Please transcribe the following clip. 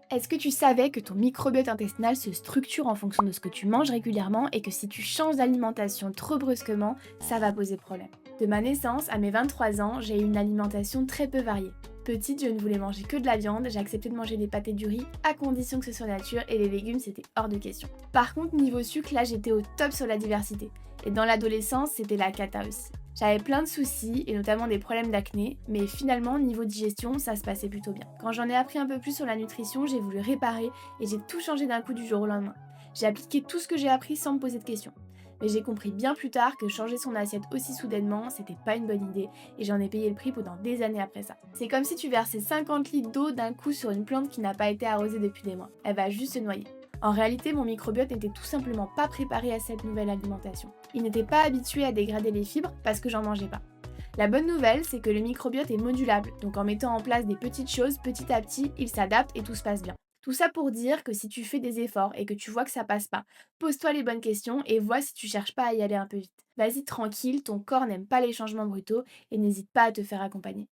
Est-ce que tu savais que ton microbiote intestinal se structure en fonction de ce que tu manges régulièrement et que si tu changes d'alimentation trop brusquement, ça va poser problème? De ma naissance à mes 23 ans, j'ai eu une alimentation très peu variée. Petite, je ne voulais manger que de la viande, j'ai accepté de manger des pâtes et du riz à condition que ce soit nature et les légumes c'était hors de question. Par contre, niveau sucre, là j'étais au top sur la diversité. Et dans l'adolescence, c'était la cata aussi. J'avais plein de soucis et notamment des problèmes d'acné, mais finalement, niveau digestion, ça se passait plutôt bien. Quand j'en ai appris un peu plus sur la nutrition, j'ai voulu réparer et j'ai tout changé d'un coup du jour au lendemain. J'ai appliqué tout ce que j'ai appris sans me poser de questions. Mais j'ai compris bien plus tard que changer son assiette aussi soudainement, c'était pas une bonne idée et j'en ai payé le prix pendant des années après ça. C'est comme si tu versais 50 litres d'eau d'un coup sur une plante qui n'a pas été arrosée depuis des mois. Elle va juste se noyer. En réalité, mon microbiote n'était tout simplement pas préparé à cette nouvelle alimentation. Il n'était pas habitué à dégrader les fibres parce que j'en mangeais pas. La bonne nouvelle, c'est que le microbiote est modulable, donc en mettant en place des petites choses, petit à petit, il s'adapte et tout se passe bien. Tout ça pour dire que si tu fais des efforts et que tu vois que ça passe pas, pose-toi les bonnes questions et vois si tu cherches pas à y aller un peu vite. Vas-y tranquille, ton corps n'aime pas les changements brutaux et n'hésite pas à te faire accompagner.